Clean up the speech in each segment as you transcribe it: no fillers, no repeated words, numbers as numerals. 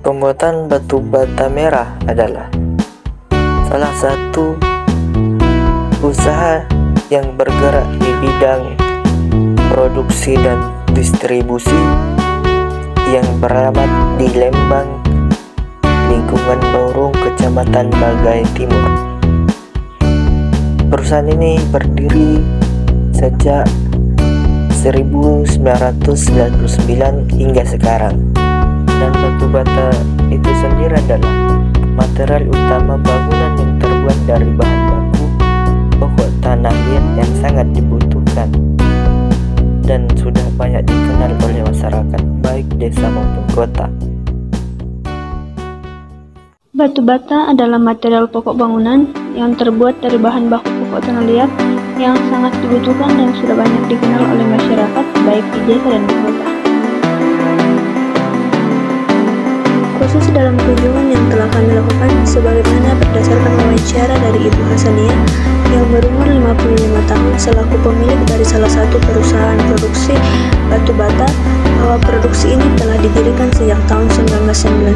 Pembuatan batu bata merah adalah salah satu usaha yang bergerak di bidang produksi dan distribusi yang beralamat di Lembang, lingkungan Baurung, Kecamatan Bagai Timur. Perusahaan ini berdiri sejak 1999 hingga sekarang, dan batu bata itu sendiri adalah material utama bangunan yang terbuat dari bahan baku pokok tanah liat yang sangat dibutuhkan dan sudah banyak dikenal oleh masyarakat baik desa maupun kota. Batu bata adalah material pokok bangunan yang terbuat dari bahan baku pokok tanah liat yang sangat dibutuhkan dan sudah banyak dikenal oleh masyarakat baik di desa dan di kota. Proses dalam kunjungan yang telah kami lakukan sebagaimana berdasarkan wawancara dari Ibu Hasania yang berumur 55 tahun selaku pemilik dari salah satu perusahaan produksi batu bata, bahwa produksi ini telah didirikan sejak tahun 1999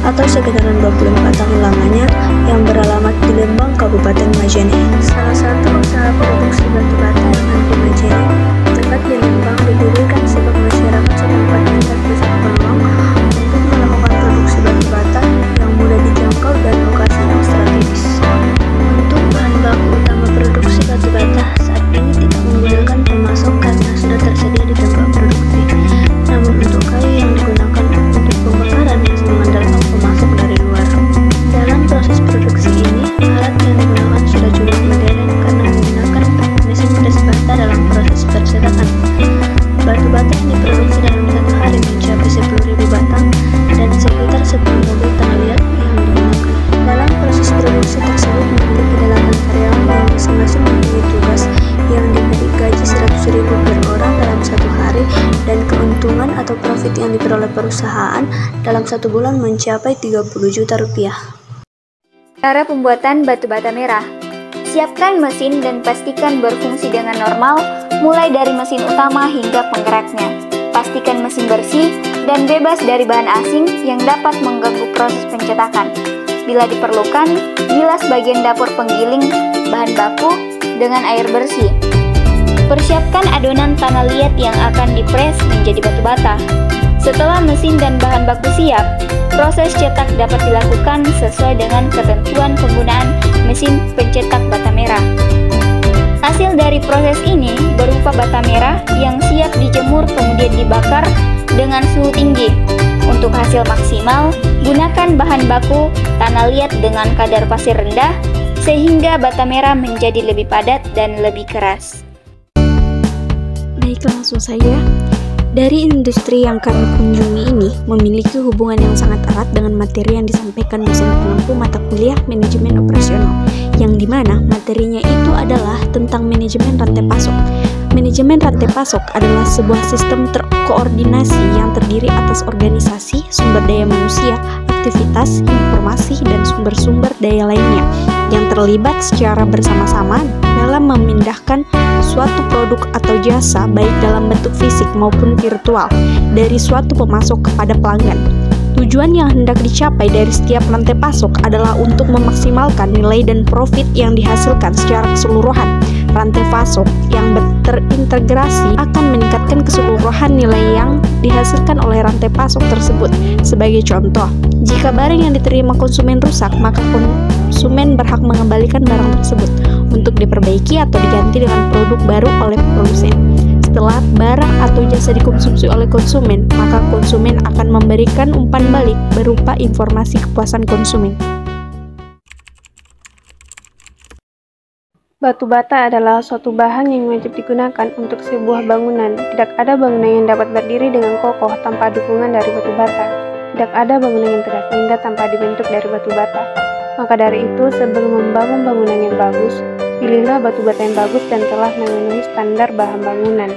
atau sekitaran 24 tahun lamanya, yang beralamat di Lembang, Kabupaten Majene. Salah satu usaha produksi batu bata yang ada di Majene tepat di Lembang didirikan sebab masyarakat setempat minta pusat peluang untuk melakukan produksi batu bata yang mudah dijangkau dan lokasinya strategis. Untuk bahan baku utama produksi batu bata saat ini tidak menggunakan pemasok karena sudah tersedia di tempat produksi. Namun untuk kayu yang digunakan untuk pembakaran masih mengandalkan pemasok dari luar. Dalam proses produksi ini, alat yang digunakan sudah cukup modern karena menggunakan mesin pres bata dalam proses percetakan. Batu bata yang diproduksi dalam satu hari mencapai 10.000 batang dan sekitar 10 mobil tanah liat yang digunakan. Dalam proses produksi tersebut memiliki 8 karyawan yang masing-masing memiliki tugas yang diberi gaji 100.000 per orang dalam satu hari, dan keuntungan atau profit yang diperoleh perusahaan dalam satu bulan mencapai 30 juta rupiah. Cara pembuatan batu bata merah. Siapkan mesin dan pastikan berfungsi dengan normal, mulai dari mesin utama hingga penggeraknya. Pastikan mesin bersih dan bebas dari bahan asing yang dapat mengganggu proses pencetakan. Bila diperlukan, bilas bagian dapur penggiling bahan baku dengan air bersih. Persiapkan adonan tanah liat yang akan dipres menjadi batu bata. Setelah mesin dan bahan baku siap, proses cetak dapat dilakukan sesuai dengan ketentuan penggunaan mesin pencetak bata merah. Hasil dari proses ini berupa bata merah yang siap dijemur kemudian dibakar dengan suhu tinggi. Untuk hasil maksimal, gunakan bahan baku tanah liat dengan kadar pasir rendah sehingga bata merah menjadi lebih padat dan lebih keras. Baik, langsung saja. Dari industri yang kami kunjungi ini memiliki hubungan yang sangat erat dengan materi yang disampaikan dosen penempuh mata kuliah manajemen operasional, yang dimana materinya itu adalah tentang manajemen rantai pasok. Manajemen rantai pasok adalah sebuah sistem terkoordinasi yang terdiri atas organisasi, sumber daya manusia, aktivitas, informasi, dan sumber-sumber daya lainnya yang terlibat secara bersama-sama dalam memindahkan suatu produk atau jasa baik dalam bentuk fisik maupun virtual dari suatu pemasok kepada pelanggan. Tujuan yang hendak dicapai dari setiap rantai pasok adalah untuk memaksimalkan nilai dan profit yang dihasilkan secara keseluruhan. Rantai pasok yang terintegrasi akan meningkatkan keseluruhan nilai yang dihasilkan oleh rantai pasok tersebut. Sebagai contoh, jika barang yang diterima konsumen rusak, maka konsumen berhak mengembalikan barang tersebut untuk diperbaiki atau diganti dengan produk baru oleh produsen. Setelah barang atau jasa dikonsumsi oleh konsumen, maka konsumen akan memberikan umpan balik berupa informasi kepuasan konsumen. Batu bata adalah suatu bahan yang wajib digunakan untuk sebuah bangunan. Tidak ada bangunan yang dapat berdiri dengan kokoh tanpa dukungan dari batu bata. Tidak ada bangunan yang tegak indah tanpa dibentuk dari batu bata. Maka dari itu, sebelum membangun bangunan yang bagus, pilihlah batu bata yang bagus dan telah memenuhi standar bahan bangunan.